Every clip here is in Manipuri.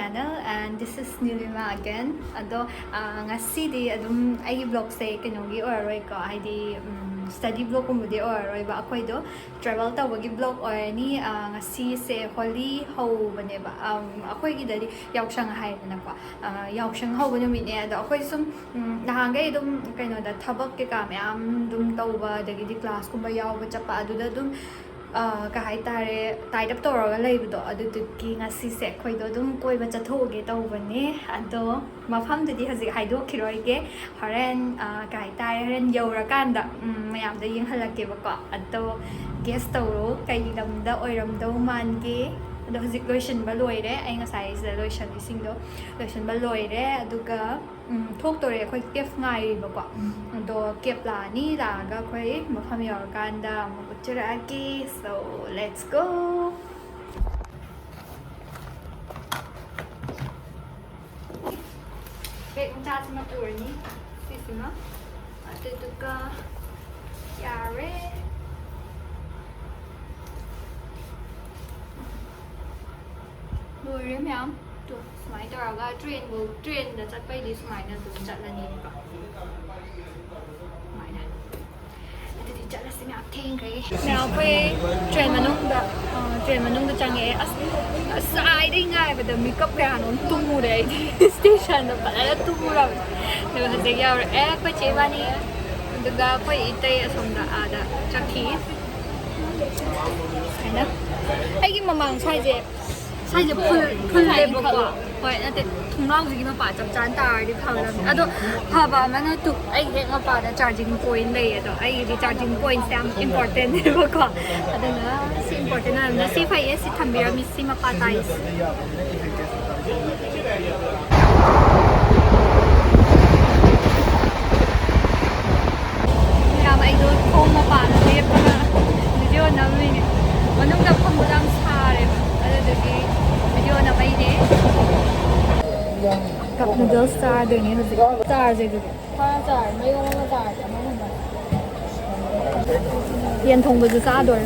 channel, and this is Nilima again. Ado ngasidi adum ai vlog se kenogi oroi ko haidi study vlog kumudi oroi ba akoi do travel tawagi vlog orani ngasi se holi ho bane ba akoi gi dali yaushang hai na ko yaushang ho bane mi ne ado akoi sum nahangai dum kaino da thabak ke ka myam dum tawba dagi di class kumba yaw ba chapa adu da dum ka hai tare taidap tawraga leibdo aduduki ngasi se khoido dum koiba chathoge tawbane ado mafam dudi hazik haidokiroi ge horen ka hai tare horen yaurakanda mayam da yenghalake ba ko ado guest tawro kai lamda oiramdo mange ado hazik lotion ba loire ai ngasai se lotion ising do lotion ba loire aduga thok tore khoi kef ngai ba ko ado kep la ni la ga khoi mafam yaurkanda Turaki, so let's go. Okay, kung taas mo tour ni, sisi mo. At ito ka, yare. Lùi rin mẹ ito, sumay taraga, train na chat pa hindi sumay na doon, chat na niyo ka. Chat là sinh học thiên cái nào quê truyền mà nung được chẳng nghe sai đi ngay và đừng make up cái nó tung mù đấy station nó phải là tung mù rồi rồi mình sẽ giao rồi quay chế ba đi được ra quay ít tây ở xong đã chắc khí cái đó cái mà màng sai dẹp full level quá vậy là thùng long gì mà phải chậm chán tải đi thằng là à đó hà bà mà nó tụt ai cái mà phải là charging point này đó ai đi charging point xem important đi bà quá à đó nó si important là nó si phải si tham gia mi si mà phải tay nhà mày rồi không mà phải là đẹp mà video nào mình mà nó gặp không có làm sao đấy à đó cái video nào vậy đấy cup noodles star doing it star gì được star mấy con star yên thông với star rồi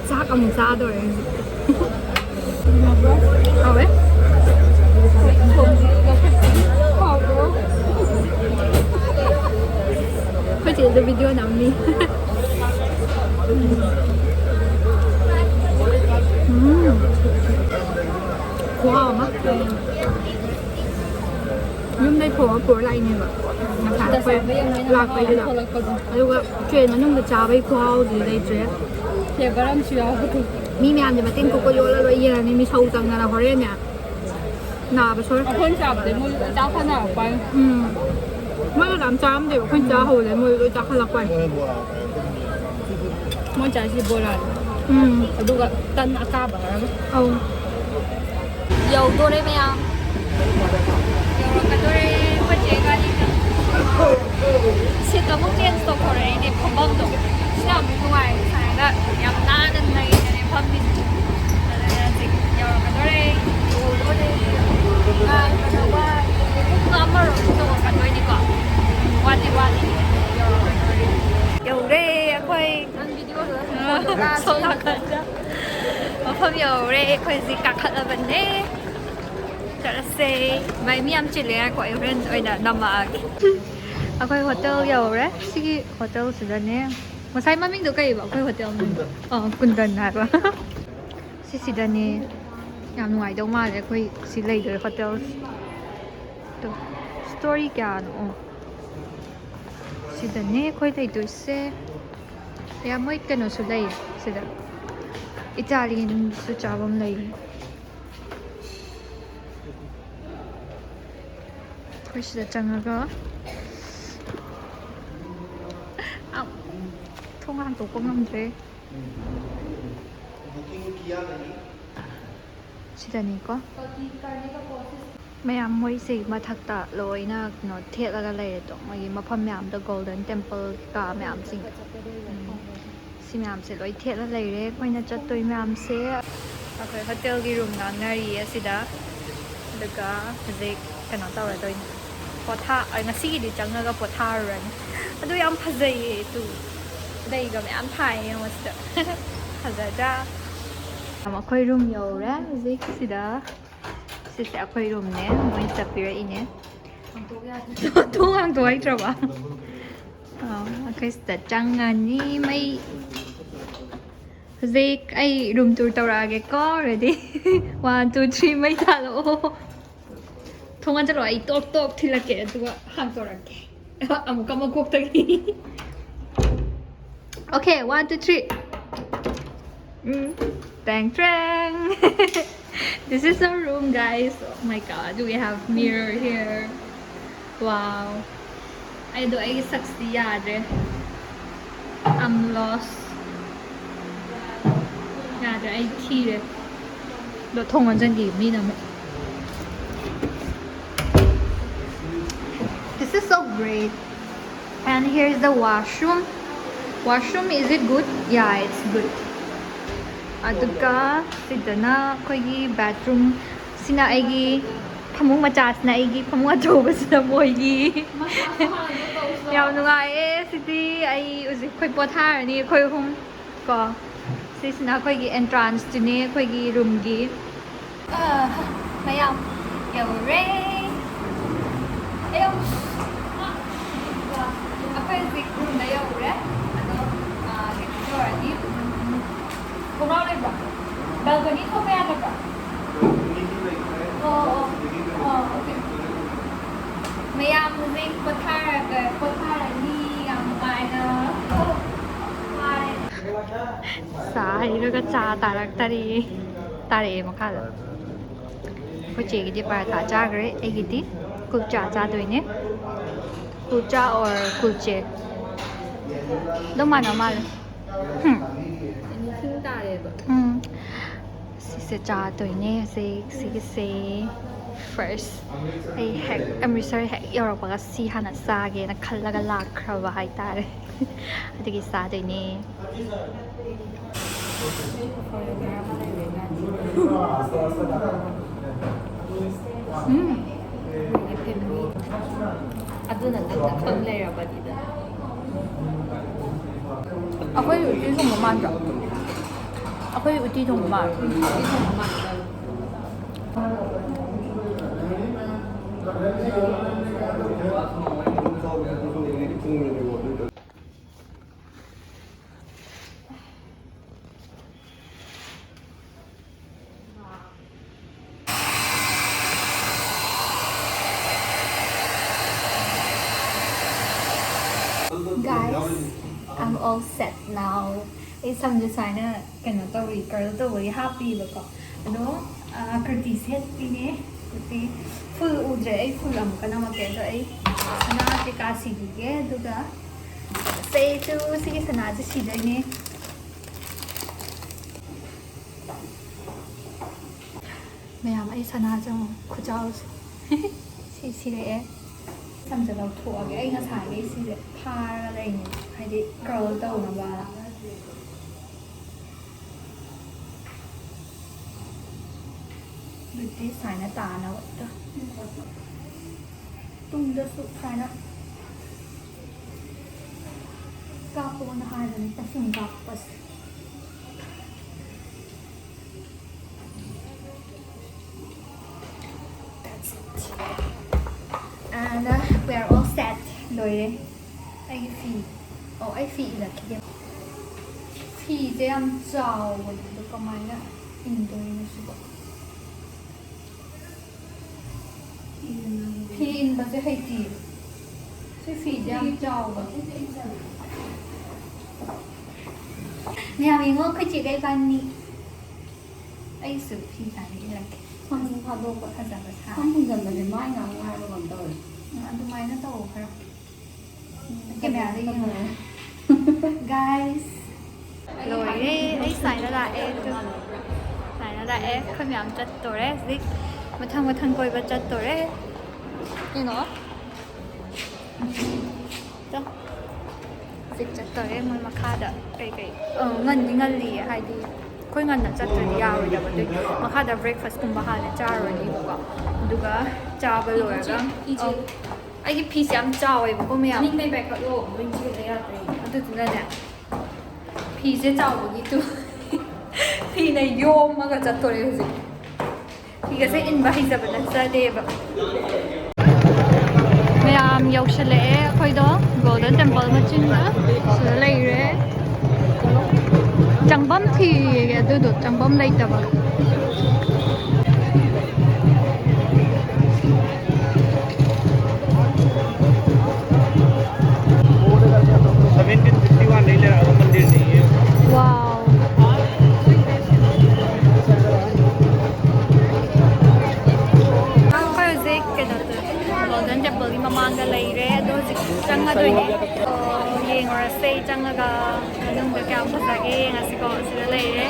star cầm star rồiเอาไหมไม่ถือจะวิดีโอน้ำนี้ว้าวมากเลยยุ่งได้ผัวอะไรเนี่ยแบบนะคะไปลากไปเลยแล้วก็เทรนมันนุ่งกระจาไปคว้าหรือได้เทรนเดี๋ยวก็เริ่มเชียวมีแมนจะมาเต้นโกโกโยแล้วเลยยังนี่มีโชว์จังนะเขาเรียกเนี่ยหนาไปช่วยคนจับเดี๋ยวมือจ้าขนาดไปเมื่อหลังจ้ามเดี๋ยวคนจ้าหัวเลยมือจ้าขนาดไปมันจะสิโบราณดูกับตันอากาศแบบเอาdầu tôi đây mày à dầu cái tôi đây có chế cái gì nữa sẽ có một件 store của đây để không bông được sẽ làm bên ngoài phải là nhắm na đến này để phân biệt là gì dầu cái tôi đây dầu tôi đây cái đầu ba nó mà rồi tôi cái tôi đi có qua đi dầu đây quay ăn video rồi sau đó phân dầu đây quay gì cả là vấn đềจะเซ่ไม่มีอันจิเลยก็เอเรนไว้น่ะนำมาเอาไปโฮเทลอยู่เลยสิโฮเทลสุดเนี่ยมาใช้มามิ่งดูกันอยู่บ่ไปโฮเทลนึงอ๋อคุณดันได้ปะสิสุดเนี่ยยามหน่วยต้องมาเลยคุยสิเลยดูโฮเทลตัวสตอรี่กันอ๋อสุดเนี่ยคุยเลยดูเซ่ยามไม่กันหนูสุดเลยสุดอิตาลีนสุดจ้าบมเลย글씨다 장아가 통화한 거 꽁함들 시다니까 mayam moi si mathakta loina no thelaga lai to mai mafam mayam da golden temple ka mayam sing si mayam se loi thela lai re koina chattoi mayam se akai hotel gi room na ngari asida daga hazik kana tawra toin พอท่าไอ้งั้นซี่ดิจังเงก็พอท่าเรนดูยังพัฒน์ตัวได้ก็ไม่อันไทยมาสิเด้อพัฒน์จ้ามาคุยรุ่มอยู่แล้วสิสิเด้อ Sisi ako'y room ne, mo sa pira ine. Tungang tuway trabaho. Ako'y sa changan ni may Zeke ay room tour taurage ko. Ready? 1, 2, 3 may talo. 통한 자로 아이 똑똑 틸라게 누가 한도라게 아무까 뭐 곡다기. Okay, 1, 2, 3. Tang trang. This is our room, guys. Oh my god, we have mirror here. Wow. I do ay saksi yadre. I'm lost. Yadre ay kire. Do 통한 잔기 미나모. This is so great. And here's the washroom. Washroom, is it good? Yeah, it's good. Aduga, sidana, koigi bathroom. Sina aigi pamung machas na aigi pamung adoba sina moigi. Yaw nunga eh, siti ay usi koi pothar ni koi hum ko. Sina koigi entrance to ni koigi room gi. Mayam, yaw ray. Ayaw. Ako yung room na yaw ray. Di kumau na ba? Balcony ko pa yata ba? Oo. Okay. Mayam music pothara ni ang na. Sa iruga cha tarak tari makala. Ko chegi di para ta cha gre egiti kulcha cha doine. Kulcha or kulche. Domano mal. Sisa cha tụi nè si first ay hack Amritsar hack Europa si hana sage na khallaga lakhra hai tare adigi sa tụi nè aduna nang kham lai ra ba di da ako'y uti kung mamanda. Ako'y uti kung mamanda. Guys, I'm all set now. Some designer cannot be girl to very happy because ano curtis set pine kuti full udre full am kana mate do ai sana te ka sige duga say to sige sana je sige ne mayam ai sana jang khujao si sige samja lau thuage ai nga sai ge sige phar la ni hai di girl to na ba Beauty sign na tana wata. Tung da su sign na. Kapo na haran tasing kapas. That's it. And we are all set. Loire. Ay fee. Oh, ay fee la kia. Fee je am chao wala ko mai na. Indoy na siya. Pin ba hay ti si phi jam chao ba nhà mình ngó cái chị cái ban ni ai sự phi tại đây là không hoa đô của thật là không gần là đến mai ngày mai nó còn tới ăn từ mai nó tàu phải cái mẹ đây guys rồi đấy ấy xài nó lại không làm chất tổ đấy gì mà thằng coi vật chất tổ đấy you know đó dịch chất tổ đấy mà khá đã cái ngân lì hay đi khối ngân là chất tổ yao rồi đó đấy mà khá đã breakfast cùng bà hà cha rồi đi bộ duga cha bây giờ đó ai cái piece am cha ấy bộ mẹ anh này bài cậu lộ mình chưa thấy à tôi tưởng là nè piece cha bộ gì tu piece này yom mà cái chất tổ đấy gì 이것이 인바이자블 낫자데바 mayam yaushalae akoido golden temple machinda sida leire changbam thi ge adudo changbam leitaba wow golden temple ki mamanga leire ado changa doine yengorase changaga manung da kya phasage ngasiko sida leire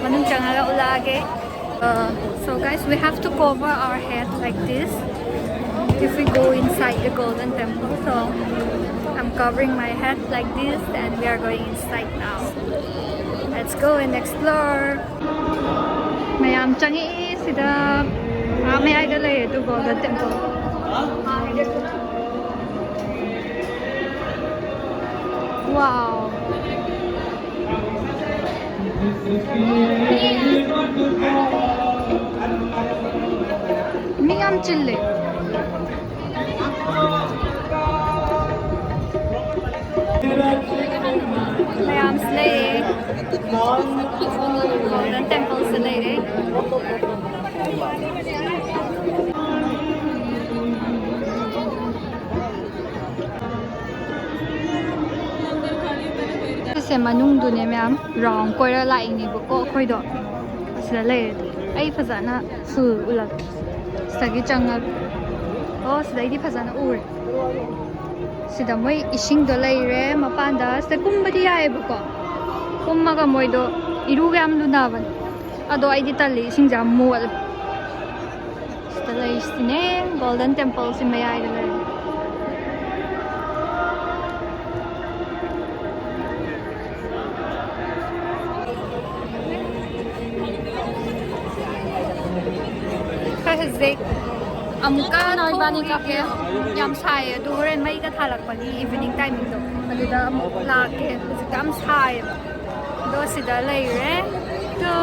manung changaga ulage so guys we have to cover our head like this if we go inside the golden temple. So I'm covering my head like this and we are going inside now. Let's go and explore. Mayam changi sida may I dala to golden temple. Wow. Mayam chille. Mayam slay. Golden temple slay. Se manung du ne myam round koira lai ni bu ko khoi do sida le ai phazana su ulak sagi changa oh sida di phazana ure sida moi ising do lai re mapanda sida kumbadi ai bu ko kummaga moi do iru gam lu na ban ado ai di tali ising jam mu al sida lai sine golden temple si mai ai le Zek amuka noibani ka ke yam sai adu ren mai ka thalak pani evening timing do aduda amuk la ke kam sai do sida lai re to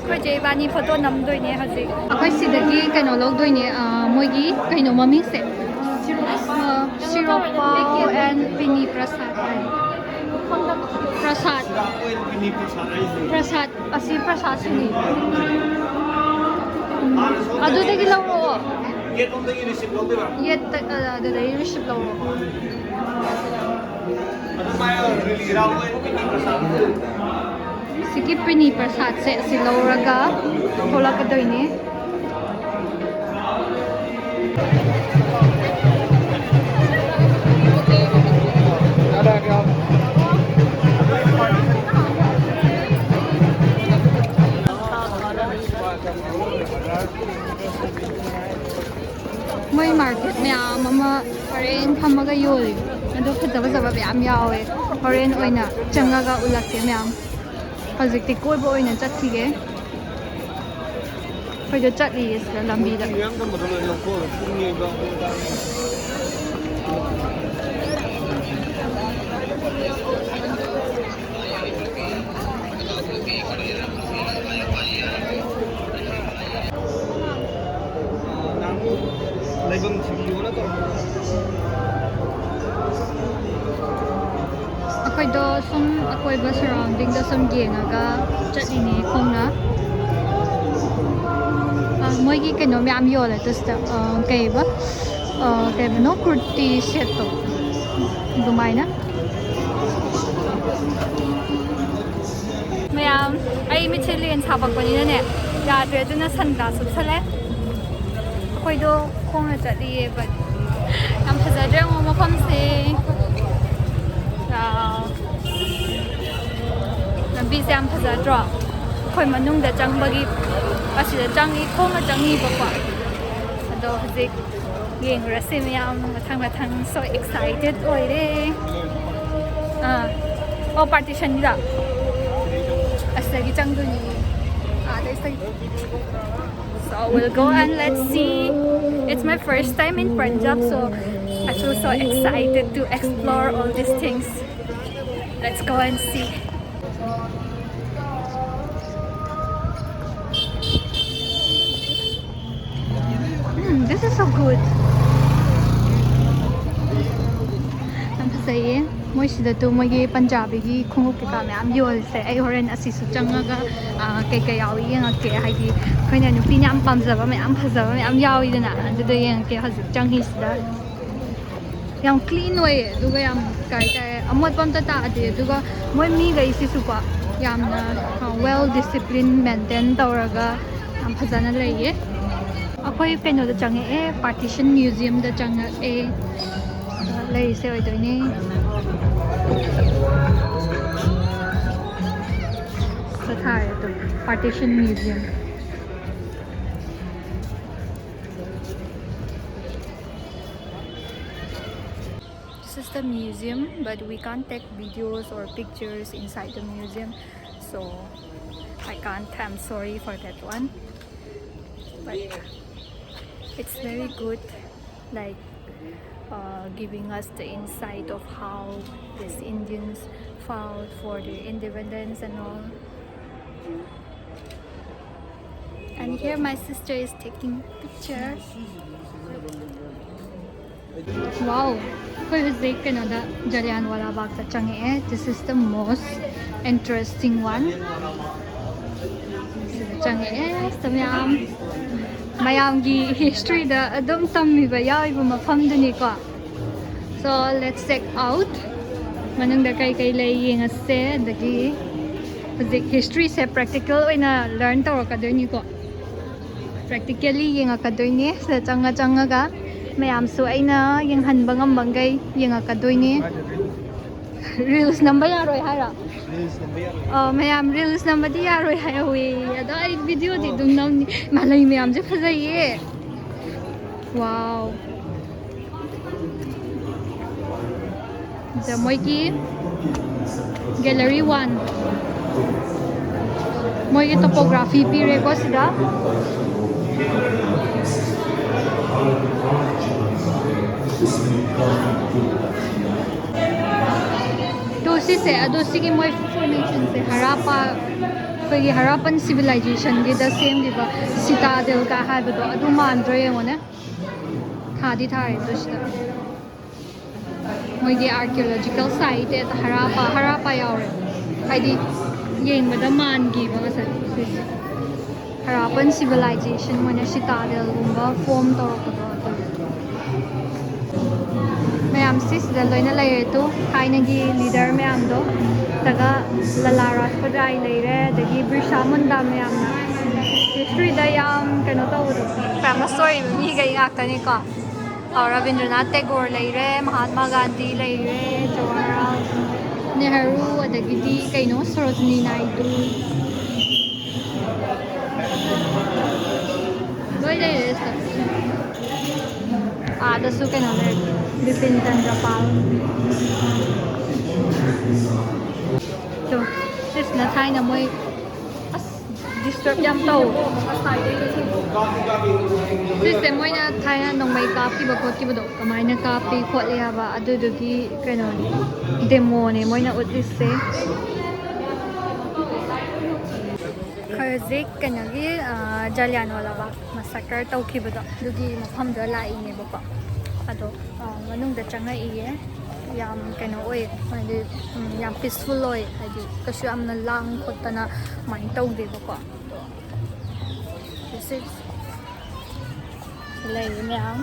ko je bani photo nam doi ne haji akoi sida gi kaino log doi ne moi gi kaino mami se siropa and pini prasad asi prasad sini adudagi lawro yet ondagi receipt lawdeba yet adudagi receipt lawro adu maya really rawo and pini prasad siki pini prasad se si lawraga tholakadoine May market mayam ama oren phamaga yoli adu phajaba jaba mayam yawe oren oina changaga ulake mayam hojikti koibo oina chathige khoido chatli isla lambi da akoy do sum akoy ba surrounding da sum yengaga chatini khongna moi gi kaino myam yola tosta kay ba no kurti set to dumai na mayam ai Michelin sabak pani na ne ya dre tu na sanda sub sale akoy do khongna chati ba am phajade mo mafam se lambi se am phajadra khoi manung da changbagi asida changi khonga changi ba kwa ado hzik yeng rasim yam mathang so excited oire oh partition da asagi changduni so we'll go and let's see. It's my first time in Punjab, so I feel so excited to explore all these things. Let's go and see. This is so good. I'm saying, moi sida tu moi gi Punjabi gi khungup ki ka myam yol se ai horen asisu changaga kai kai yawi yang ke haidi khoina nupi nyam pamjaba myam phajaba myam yawi dana adu yang ke hazik changhi sida yam clean way duga yam kai ta amot pam ta ade duga moi mi ga isisu pa yamna well disciplined maintain tawraga am phajana laiye akhoi keno da change Partition Museum da change lay se oi doini sathai to Partition Museum. This is the museum, but we can't take videos or pictures inside the museum, so I can't. I'm sorry for that one, but it's very good, like giving us the insight of how these Indians fought for their independence and all. And here my sister is taking picture. Wow, Jallianwalla Bagh ta change. This is the most interesting one. Change mayam gi history da adum tammi ba yawi ba mafam duni ko. So let's check out manung da kai kai lay yeng ase dagi physics history se practical oina learn tawra ka duni ko. Practically yeng ka duni sa changa ga mayam su aina yeng han bangam bangai yeng ka duni. Reels number yaroi hara. Mayam reels number di yaroi hayawi ada ai video di dum nam malai mayam je phajaiye. Wow. The moiki gallery 1 moiki topography pire ko sida dosi se adosi ki moi formation se Harappan civilization gi the same gi ba citadel ka ha do adu mandro yengone thadi thai dosta moi gi archaeological site at Harappa yaure haidi yeng bada man gi ba sa Harappan civilization mona citadel gumba form torok do mayam sis da loina lay to kaina gi leader mayam do taga lalarat padai leire dagi Birsa Munda mayam na history da yam kano to famous story mi ga yaktani ko Rabindranath Tagore leire Mahatma Gandhi leire Jawaharlal Nehru adagi di kaino Sarojini Naidu doi leire sa the Sukan Bipin Chandrapal. So, this na Thai na moy disturb yam to. This de moy na Thai na nong may copy ba kot ki ba do kamay na copy kot liya ba adu do ki kano demo ne moy na utis se. Khazik kanagi Jallianwalla Bagh massacre tawki ba do dugi mafam da lai ne ba ko. Ado manung da changa iye yam kano oi hadi yam peaceful oi hadi kasu amna lang khotana mai taw de ba ko. This is lay myam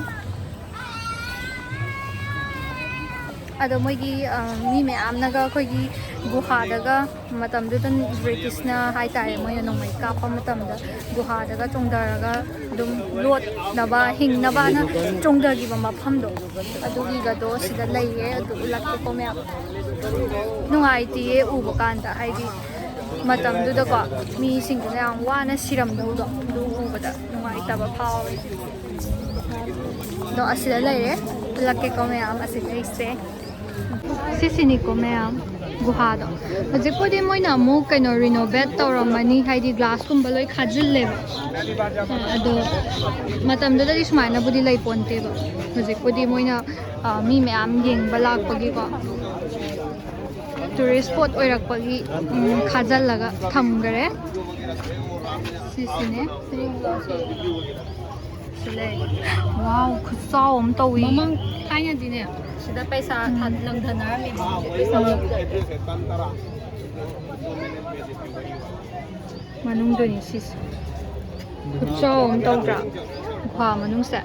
ado moi gi mi myam naga khoi gi guha daga matam du tan British na hai tai moi no mai ka pa matam da guha daga chongdaraga dum lot na ba hing na ba na chongda gi ba mafam do adu gi ga do sida laiye adu ulat ko myam nungai ti e u ba kan da hai di matam du da ko mi sing da yang wa na siram do do du u ba da nungai ta ba phaw do asila laiye ulat ko myam asila ise sisini ko myam guha do je ko de moi na mo kaino renovate tawramani haidi glass kum baloi khajil le ado matam do dali smai na budi lai ponte ba je ko de moi na mi myam yeng balak pagi ko tourist spot oirak pagi khajal laga thamgare sisine sile Wow, khusao am tawi. Mamang kaya din eh. Sida paisa langdhanar mi. Manung do ni sis. Khusao am tawra. Khwa manung sa.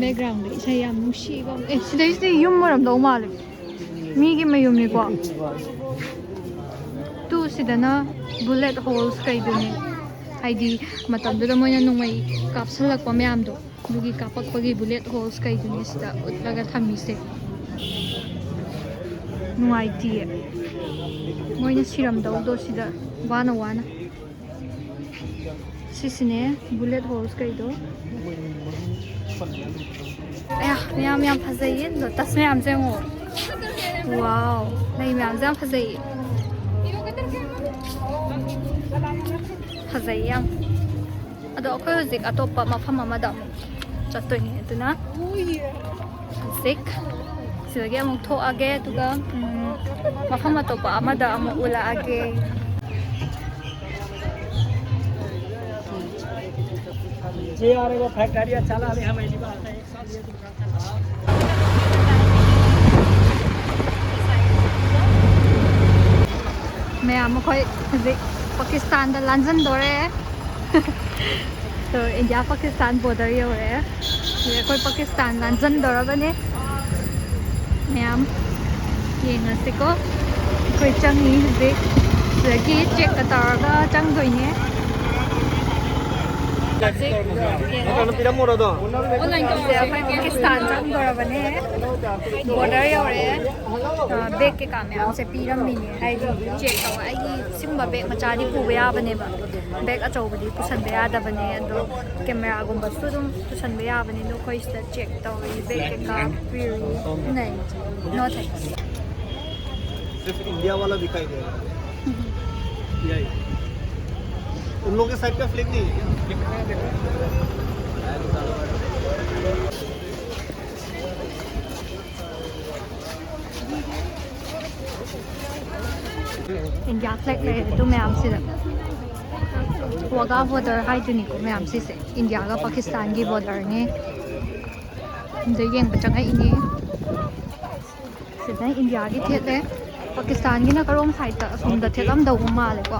Background de isa yam nushi ba. Sida yum maram daw mal. Mi gi mayum ni ko. Tu sida na bullet holes kay duni. Haidi matamdula mo na nung may kapsalak pa mayam do. Dugi kapagpagi bullet holes kay duni sida utlaga thamise. Nuaiti. Moina siram daw do sida wana wana. Sisine bullet holes kay do. Aya miyam fazayin do tas miyam zengo. Wow, nay miyam zeng fazay. Fazayam. Ado akoy huzik atopa mafam amada mo. Chatoy ito na. Huzik. Silagi among to age tuga mafam atopa amada among ula age. जे आ रहे वो फैक्ट्रिया चला रहे हम ऐसी बात है एक साल ये दुकान चला मैं कोई पाकिस्तान दा लंदन दौरे तो इंडिया पाकिस्तान बॉर्डर ये हो रहे ये कोई पाकिस्तान लंदन दौरा बने मैं ये नसे को कोई चंगी हुए लगी चेक कतारगा चंग दोइने Online ka से पाकिस्तान चंग दौरा बने बॉर्डर ये हो रहे बैग के काम में से पीरम मिनी है चेक तो आई सिंबा बैग मचादी पुबया बने बा बैग अचौबदी पुसन बया दा बने अदो कैमरा गुंबा सुदुम पुसन बया बने नो कोई स्टा चेक तो बैग के काम पीरी नहीं नो थैंक्स सिर्फ इंडिया वाला दिखाई दे रहा है उन लोगों के साइड का फ्लैग नहीं है इंडिया फ्लैग ले तो मैं आपसे वाघा बॉर्डर है जो निको मैं आपसे से इंडिया का पाकिस्तान की बॉर्डर ने जो ये बच्चा है इन्हें सिद्धा इंडिया की थे ले पाकिस्तान की ना करों साइड तक सुंदर थे लम दो माल है को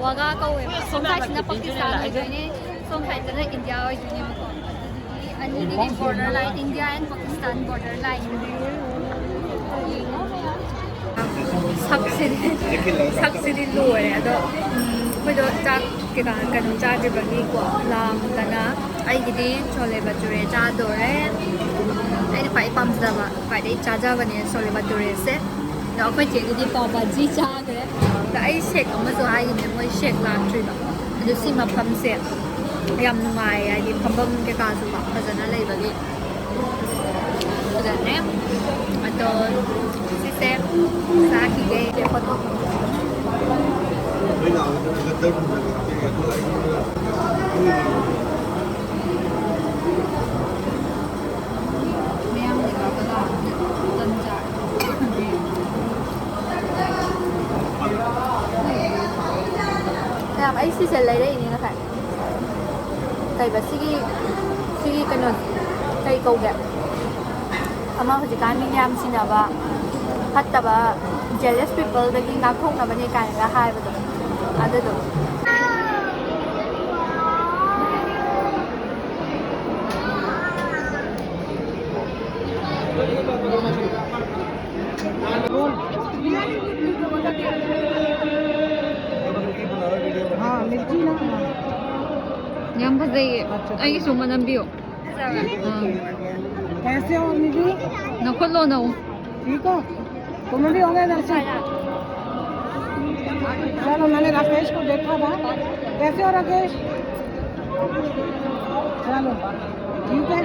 Wagha kawai sometimes na Pakistan ini sometimes na India ini mo ani di border line India and Pakistan border line subsidy low ado koido chak ke kan cha de bagi ko lam dana ai gidi chole bature cha dore ai pai pam zaba pai dei cha ja bane chole bature se no ko je gidi paw bhaji cha de da ai shek amazo ai ne moi shek la tri ba adu si ma pham se yam nungai ai di pham bam ke ka su ba phajana lei ba gi da ne ado si se sa ki ge photo ai xí sẽ lấy đây nè phải cây và xí cái nồi cây câu gẹ ama hồi cái mình làm xin là ba hát ta ba jealous people đây cái ngáp không là vấn đề cái là hai vậy đó ada đó हाँ मिर्ची ना ꯌꯥꯝ ꯐꯖꯩꯌꯦ ꯑꯩꯒꯤꯁꯨ ꯑꯃ ꯅꯝꯕꯤꯌꯣ कैसे हो निधि ꯅꯈꯨꯠ ꯂꯣꯟꯅꯧ ठीक हो तुम्हें भी हो गया दर्शन चलो मैंने राकेश को देखा था कैसे हो राकेश चलो ठीक है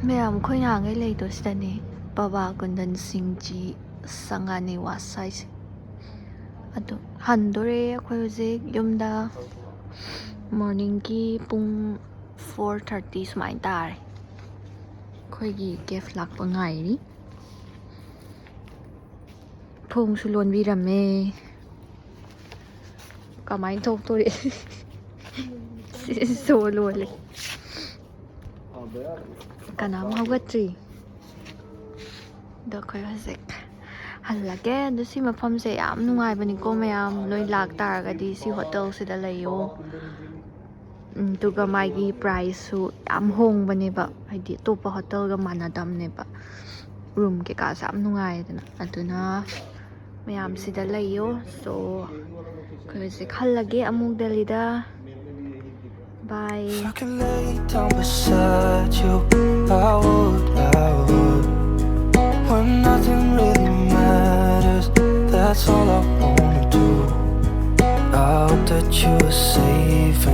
ꯃꯌꯥꯝ ꯑꯩꯈꯣꯏ ꯅꯍꯥꯟꯈꯩ ꯂꯩꯗꯣ ꯁꯤꯗꯅꯦ ꯕꯕꯥ ꯀꯨꯟꯗꯟ ꯁꯤꯡꯖꯤ ꯁꯉꯥꯅꯤꯋꯥꯁ ꯍꯥꯏꯁꯦ ꯑꯗꯣ ꯍꯟꯗꯣꯔꯦ ꯑꯩꯈꯣꯏ ꯍꯧꯖꯤꯛ ꯌꯨꯝꯗ ꯃꯣꯔꯅꯤꯡꯒꯤ ꯄꯨꯡ 4:30 ꯁꯨꯃꯥꯏꯅ ꯇꯥꯔꯦ ꯑꯩꯈꯣꯏꯒꯤ ꯀꯦꯐ ꯂꯥꯛꯄ ꯉꯥꯏꯔꯤ ꯊꯣꯡꯁꯨ ꯂꯣꯟꯕꯤꯔꯝꯃꯦ ꯀꯃꯥꯏꯅ ꯊꯣꯛꯇꯣꯔꯤ ꯁꯣ ꯂꯣꯜꯂꯤ ꯀꯅꯥꯝ ꯍꯧꯒꯠꯇ꯭ꯔꯤ ꯑꯗꯣ ꯑꯩꯈꯣꯏ ꯍꯧꯖꯤꯛ ꯍꯜꯂꯒꯦ ꯑꯗꯣ ꯁꯤ ꯃꯐꯝꯁꯦ ꯌꯥꯝ ꯅꯨꯡꯉꯥꯏꯕꯅꯤꯀꯣ ꯃꯌꯥꯝ ꯅꯣꯏ ꯂꯥꯛꯇꯥꯔꯒꯗꯤ ꯁꯤ ꯍꯣꯇꯦꯜꯁꯤꯗ ꯂꯩꯌꯣ ꯑꯗꯨꯒ ꯃꯥꯒꯤ ꯄ꯭ꯔꯥꯏꯁꯁꯨ ꯌꯥꯝ ꯍꯣꯡꯕꯅꯦꯕ ꯍꯥꯏꯗꯤ ꯑꯇꯣꯞꯄ ꯍꯣꯇꯦꯜꯒ ꯃꯥꯟꯅꯗꯕꯅꯦꯕ ꯔꯨꯝ ꯀꯩꯀꯥꯁꯨ ꯌꯥꯝ ꯅꯨꯡꯉꯥꯏꯗꯅ ꯑꯗꯨꯅ ꯃꯌꯥꯝ ꯁꯤꯗ ꯂꯩꯌꯣ ꯁꯣ ꯑꯩꯈꯣꯏ hꯧꯖꯤꯛ ꯍꯜꯂꯒꯦ ꯑꯃꯨꯛ ꯗꯦꯜꯂꯤꯗ ꯕꯥꯏ If I could lay down beside you, I would. When nothing really matters, that's all I wanna do. I hope that you are safe